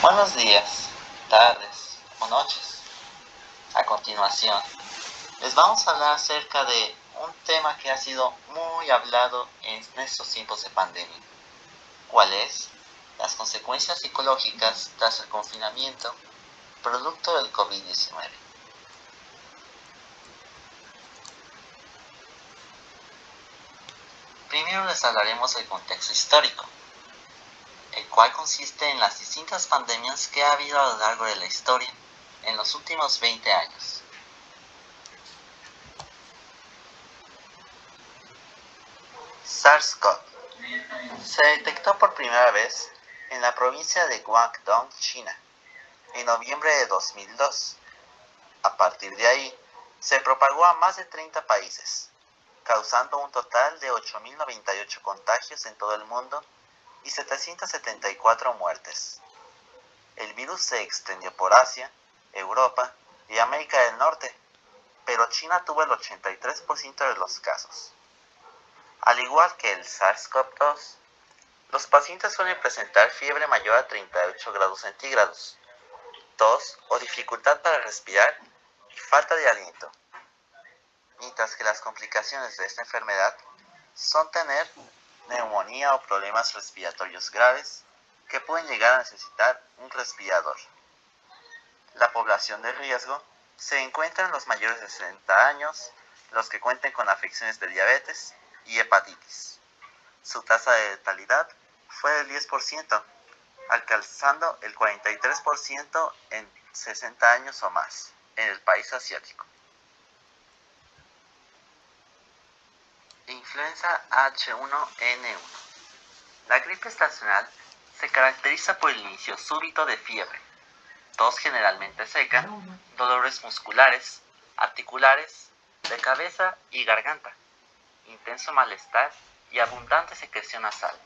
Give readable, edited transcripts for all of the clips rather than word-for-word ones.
Buenos días, tardes o noches. A continuación, les vamos a hablar acerca de un tema que ha sido muy hablado en estos tiempos de pandemia. ¿Cuál es? Las consecuencias psicológicas tras el confinamiento producto del COVID-19. Primero les hablaremos del contexto histórico, el cual consiste en las distintas pandemias que ha habido a lo largo de la historia en los últimos 20 años. SARS-CoV se detectó por primera vez en la provincia de Guangdong, China, en noviembre de 2002. A partir de ahí, se propagó a más de 30 países, causando un total de 8.098 contagios en todo el mundo y 774 muertes. El virus se extendió por Asia, Europa y América del Norte, pero China tuvo el 83% de los casos. Al igual que el SARS-CoV-2, los pacientes suelen presentar fiebre mayor a 38 grados centígrados, tos o dificultad para respirar y falta de aliento, mientras que las complicaciones de esta enfermedad son tener neumonía o problemas respiratorios graves que pueden llegar a necesitar un respirador. La población de riesgo se encuentra en los mayores de 60 años, los que cuenten con afecciones de diabetes y hepatitis. Su tasa de letalidad fue del 10%, alcanzando el 43% en 60 años o más en el país asiático. Influenza H1N1. La gripe estacional se caracteriza por el inicio súbito de fiebre, tos generalmente seca, dolores musculares, articulares, de cabeza y garganta, intenso malestar y abundante secreción nasal.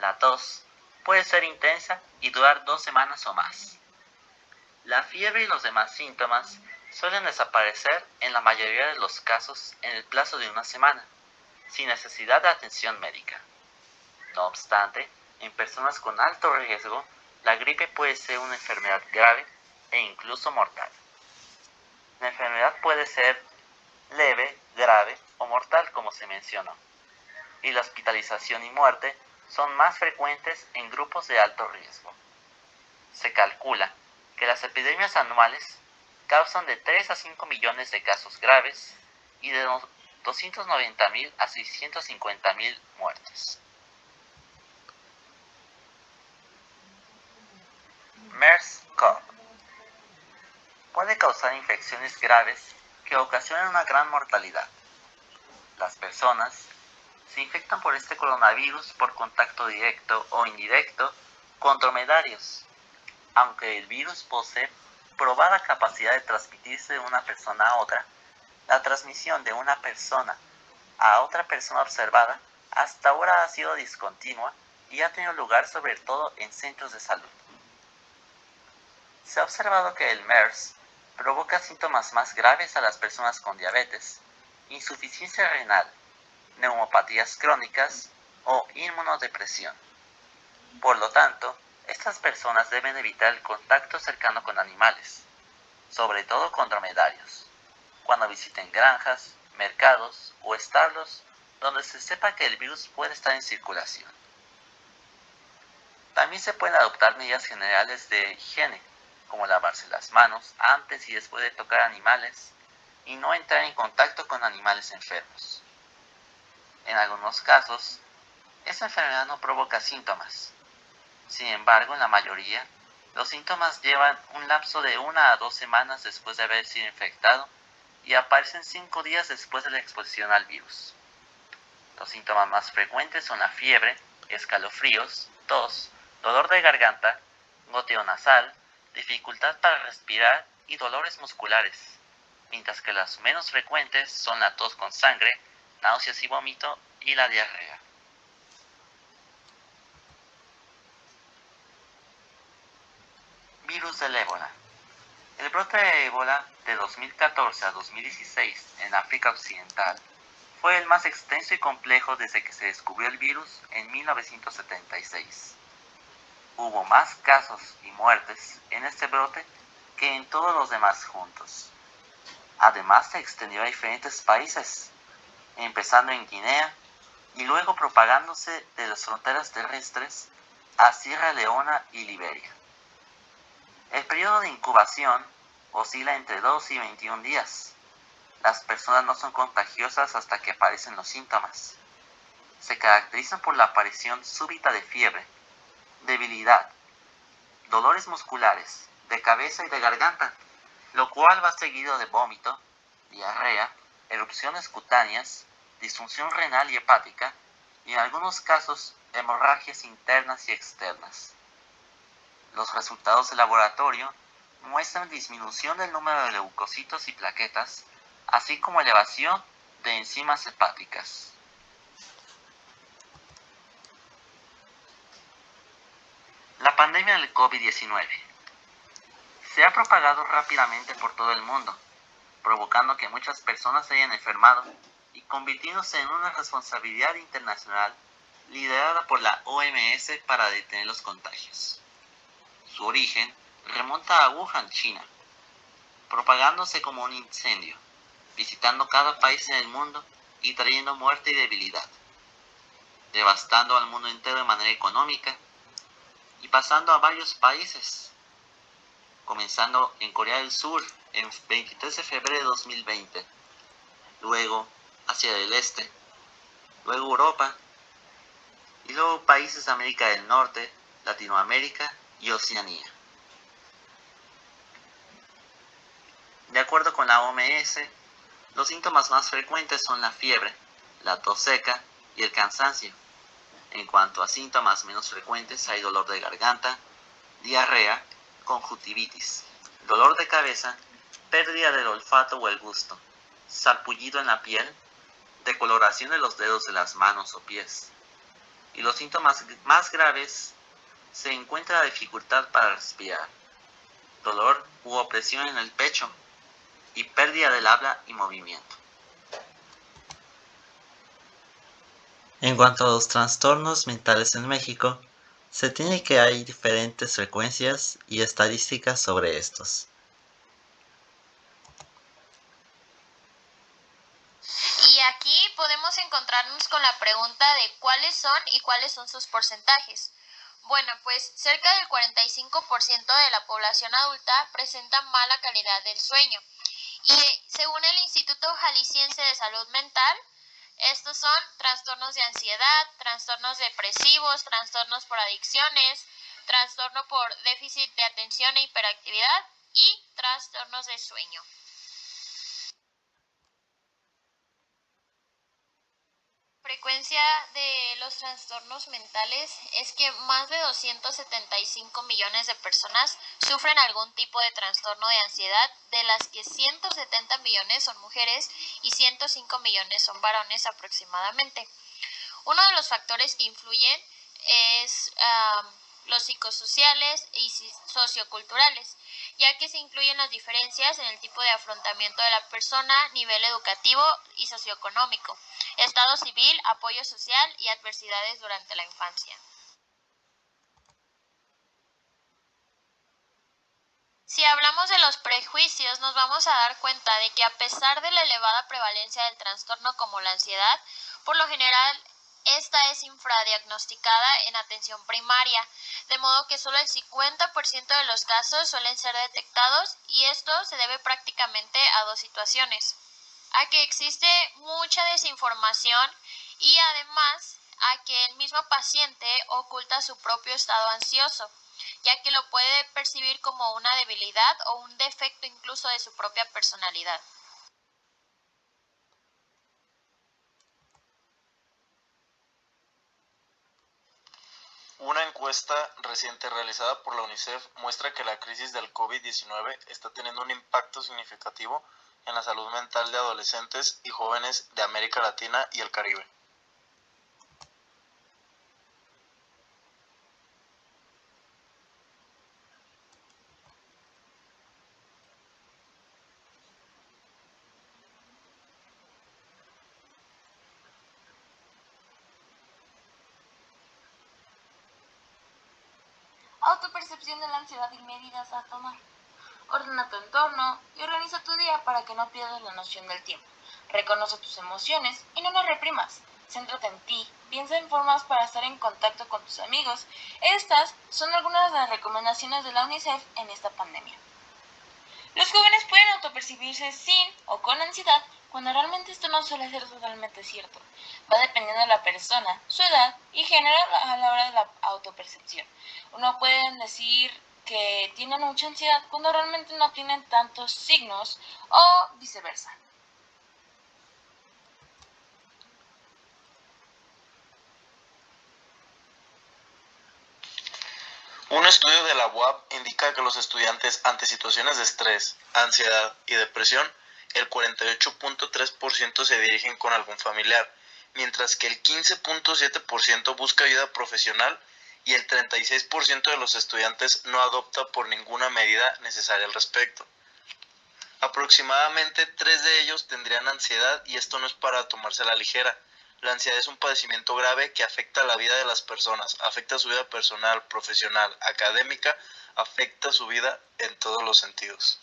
La tos puede ser intensa y durar 2 semanas o más. La fiebre y los demás síntomas suelen desaparecer en la mayoría de los casos en el plazo de una semana, sin necesidad de atención médica. No obstante, en personas con alto riesgo, la gripe puede ser una enfermedad grave e incluso mortal. La enfermedad puede ser leve, grave o mortal, como se mencionó, y la hospitalización y muerte son más frecuentes en grupos de alto riesgo. Se calcula que las epidemias anuales causan de 3 a 5 millones de casos graves y de 290.000 a 650.000 muertes. MERS-CoV puede causar infecciones graves que ocasionan una gran mortalidad. Las personas se infectan por este coronavirus por contacto directo o indirecto con dromedarios. Aunque el virus posee probada capacidad de transmitirse de una persona a otra, la transmisión de una persona a otra persona observada hasta ahora ha sido discontinua y ha tenido lugar sobre todo en centros de salud. Se ha observado que el MERS provoca síntomas más graves a las personas con diabetes, insuficiencia renal, neumopatías crónicas o inmunodepresión. Por lo tanto, estas personas deben evitar el contacto cercano con animales, sobre todo con dromedarios, cuando visiten granjas, mercados o establos donde se sepa que el virus puede estar en circulación. También se pueden adoptar medidas generales de higiene, como lavarse las manos antes y después de tocar animales y no entrar en contacto con animales enfermos. En algunos casos, esta enfermedad no provoca síntomas. Sin embargo, en la mayoría, los síntomas llevan un lapso de 1 a 2 semanas después de haber sido infectado y aparecen 5 días después de la exposición al virus. Los síntomas más frecuentes son la fiebre, escalofríos, tos, dolor de garganta, goteo nasal, dificultad para respirar y dolores musculares, mientras que las menos frecuentes son la tos con sangre, náuseas y vómito y la diarrea. Virus del ébola. El brote de ébola de 2014 a 2016 en África Occidental fue el más extenso y complejo desde que se descubrió el virus en 1976. hubo más casos y muertes en este brote que en todos los demás juntos. Además se extendió a diferentes países, empezando en Guinea y luego propagándose de las fronteras terrestres a Sierra Leona y Liberia. El periodo de incubación oscila entre 2 y 21 días. Las personas no son contagiosas hasta que aparecen los síntomas. Se caracterizan por la aparición súbita de fiebre, debilidad, dolores musculares, de cabeza y de garganta, lo cual va seguido de vómito, diarrea, erupciones cutáneas, disfunción renal y hepática, y en algunos casos hemorragias internas y externas. Los resultados de laboratorio muestran disminución del número de leucocitos y plaquetas, así como elevación de enzimas hepáticas. La pandemia del COVID-19 se ha propagado rápidamente por todo el mundo, provocando que muchas personas se hayan enfermado y convirtiéndose en una responsabilidad internacional liderada por la OMS para detener los contagios. Su origen remonta a Wuhan, China, propagándose como un incendio, visitando cada país en el mundo y trayendo muerte y debilidad, devastando al mundo entero de manera económica y pasando a varios países, comenzando en Corea del Sur en 23 de febrero de 2020, luego Asia del Este, luego Europa y luego países de América del Norte, Latinoamérica y Oceanía. De acuerdo con la OMS, los síntomas más frecuentes son la fiebre, la tos seca y el cansancio. En cuanto a síntomas menos frecuentes hay dolor de garganta, diarrea, conjuntivitis, dolor de cabeza, pérdida del olfato o el gusto, sarpullido en la piel, decoloración de los dedos de las manos o pies. Y los síntomas más graves se encuentra dificultad para respirar, dolor u opresión en el pecho y pérdida del habla y movimiento. En cuanto a los trastornos mentales en México, se tiene que hay diferentes frecuencias y estadísticas sobre estos. Y aquí podemos encontrarnos con la pregunta de cuáles son y cuáles son sus porcentajes. Bueno, pues cerca del 45% de la población adulta presenta mala calidad del sueño. Y según el Instituto Jalisciense de Salud Mental, estos son trastornos de ansiedad, trastornos depresivos, trastornos por adicciones, trastorno por déficit de atención e hiperactividad y trastornos de sueño. La frecuencia de los trastornos mentales es que más de 275 millones de personas sufren algún tipo de trastorno de ansiedad, de las que 170 millones son mujeres y 105 millones son varones aproximadamente. Uno de los factores que influyen es los psicosociales y socioculturales, ya que se incluyen las diferencias en el tipo de afrontamiento de la persona, nivel educativo y socioeconómico, estado civil, apoyo social y adversidades durante la infancia. Si hablamos de los prejuicios, nos vamos a dar cuenta de que a pesar de la elevada prevalencia del trastorno como la ansiedad, por lo general esta es infradiagnosticada en atención primaria, de modo que solo el 50% de los casos suelen ser detectados y esto se debe prácticamente a dos situaciones: a que existe mucha desinformación y además a que el mismo paciente oculta su propio estado ansioso, ya que lo puede percibir como una debilidad o un defecto incluso de su propia personalidad. Una encuesta reciente realizada por la UNICEF muestra que la crisis del COVID-19 está teniendo un impacto significativo en la salud mental de adolescentes y jóvenes de América Latina y el Caribe. autopercepción de la ansiedad y medidas a tomar. Ordena tu entorno y organiza tu día para que no pierdas la noción del tiempo. Reconoce tus emociones y no las reprimas. Céntrate en ti, piensa en formas para estar en contacto con tus amigos. Estas son algunas de las recomendaciones de la UNICEF en esta pandemia. Los jóvenes pueden autopercibirse sin o con ansiedad cuando realmente esto no suele ser totalmente cierto. Va dependiendo de la persona, su edad y género a la hora de la autopercepción. Uno puede decir que tienen mucha ansiedad cuando realmente no tienen tantos signos o viceversa. Un estudio de la UAP indica que los estudiantes ante situaciones de estrés, ansiedad y depresión, el 48.3% se dirigen con algún familiar, mientras que el 15.7% busca ayuda profesional y el 36% de los estudiantes no adopta por ninguna medida necesaria al respecto. Aproximadamente 3 de ellos tendrían ansiedad y esto no es para tomarse a la ligera. La ansiedad es un padecimiento grave que afecta la vida de las personas, afecta su vida personal, profesional, académica, afecta su vida en todos los sentidos.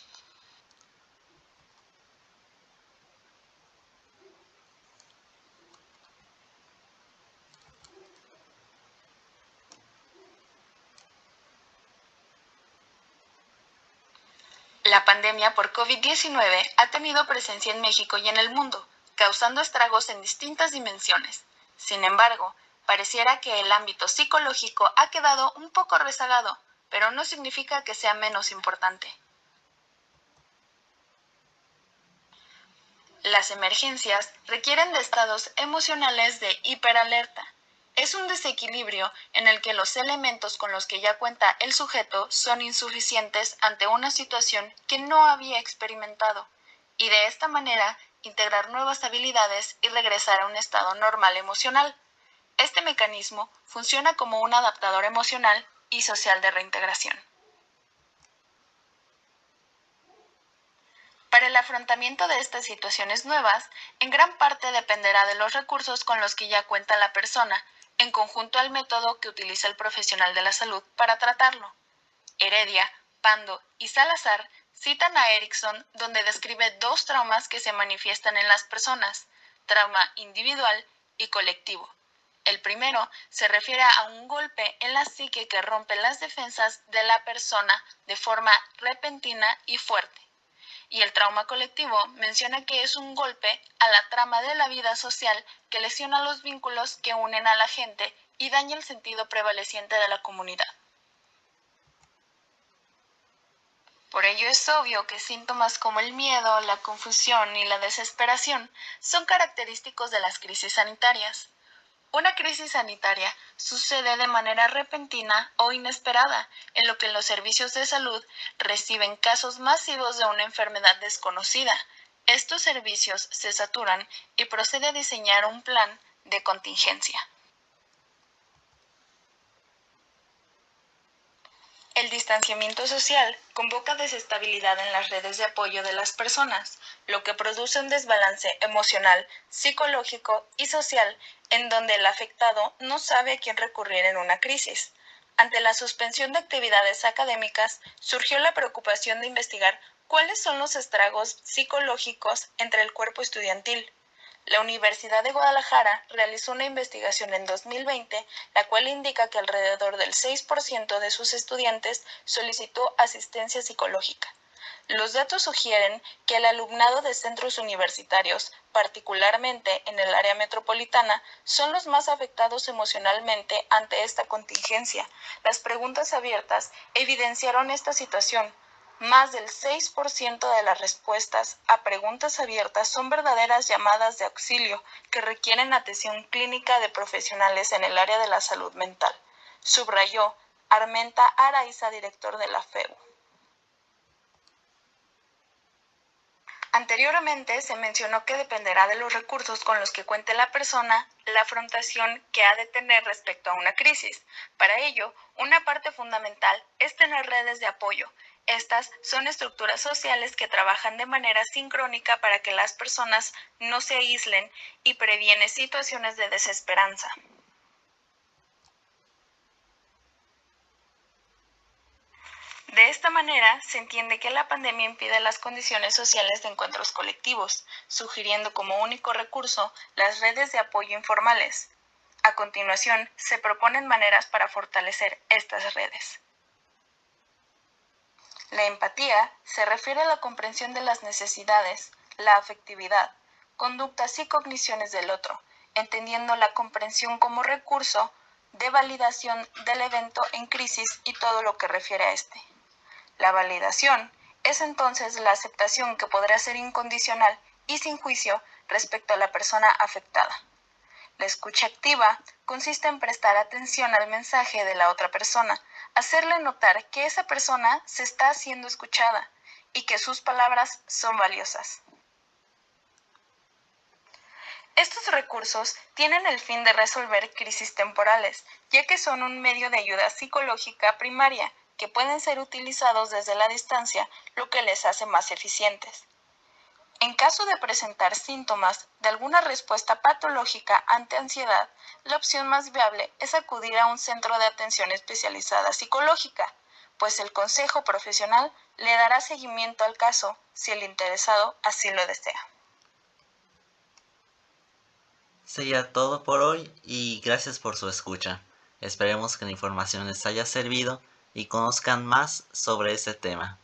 La pandemia por COVID-19 ha tenido presencia en México y en el mundo, causando estragos en distintas dimensiones. Sin embargo, pareciera que el ámbito psicológico ha quedado un poco rezagado, pero no significa que sea menos importante. Las emergencias requieren de estados emocionales de hiperalerta. Es un desequilibrio en el que los elementos con los que ya cuenta el sujeto son insuficientes ante una situación que no había experimentado, y de esta manera integrar nuevas habilidades y regresar a un estado normal emocional. Este mecanismo funciona como un adaptador emocional y social de reintegración. Para el afrontamiento de estas situaciones nuevas, en gran parte dependerá de los recursos con los que ya cuenta la persona, en conjunto al método que utiliza el profesional de la salud para tratarlo. Heredia, Pando y Salazar citan a Erickson, donde describe 2 traumas que se manifiestan en las personas: trauma individual y colectivo. El primero se refiere a un golpe en la psique que rompe las defensas de la persona de forma repentina y fuerte. Y el trauma colectivo menciona que es un golpe a la trama de la vida social que lesiona los vínculos que unen a la gente y daña el sentido prevaleciente de la comunidad. Por ello es obvio que síntomas como el miedo, la confusión y la desesperación son característicos de las crisis sanitarias. Una crisis sanitaria sucede de manera repentina o inesperada, en lo que los servicios de salud reciben casos masivos de una enfermedad desconocida. Estos servicios se saturan y procede a diseñar un plan de contingencia. El distanciamiento social convoca desestabilidad en las redes de apoyo de las personas, lo que produce un desbalance emocional, psicológico y social en donde el afectado no sabe a quién recurrir en una crisis. Ante la suspensión de actividades académicas, surgió la preocupación de investigar cuáles son los estragos psicológicos entre el cuerpo estudiantil. La Universidad de Guadalajara realizó una investigación en 2020, la cual indica que alrededor del 6% de sus estudiantes solicitó asistencia psicológica. Los datos sugieren que el alumnado de centros universitarios, particularmente en el área metropolitana, son los más afectados emocionalmente ante esta contingencia. Las preguntas abiertas evidenciaron esta situación. Más del 6% de las respuestas a preguntas abiertas son verdaderas llamadas de auxilio que requieren atención clínica de profesionales en el área de la salud mental, subrayó Armenta Araiza, director de la FEU. Anteriormente se mencionó que dependerá de los recursos con los que cuente la persona la afrontación que ha de tener respecto a una crisis. Para ello, una parte fundamental es tener redes de apoyo. Estas son estructuras sociales que trabajan de manera sincrónica para que las personas no se aíslen y previene situaciones de desesperanza. De esta manera, se entiende que la pandemia impide las condiciones sociales de encuentros colectivos, sugiriendo como único recurso las redes de apoyo informales. A continuación, se proponen maneras para fortalecer estas redes. La empatía se refiere a la comprensión de las necesidades, la afectividad, conductas y cogniciones del otro, entendiendo la comprensión como recurso de validación del evento en crisis y todo lo que refiere a este. La validación es entonces la aceptación que podrá ser incondicional y sin juicio respecto a la persona afectada. La escucha activa consiste en prestar atención al mensaje de la otra persona, hacerle notar que esa persona se está haciendo escuchada y que sus palabras son valiosas. Estos recursos tienen el fin de resolver crisis temporales, ya que son un medio de ayuda psicológica primaria que pueden ser utilizados desde la distancia, lo que les hace más eficientes. En caso de presentar síntomas de alguna respuesta patológica ante ansiedad, la opción más viable es acudir a un centro de atención especializada psicológica, pues el consejo profesional le dará seguimiento al caso si el interesado así lo desea. Sería todo por hoy y gracias por su escucha. Esperemos que la información les haya servido y conozcan más sobre este tema.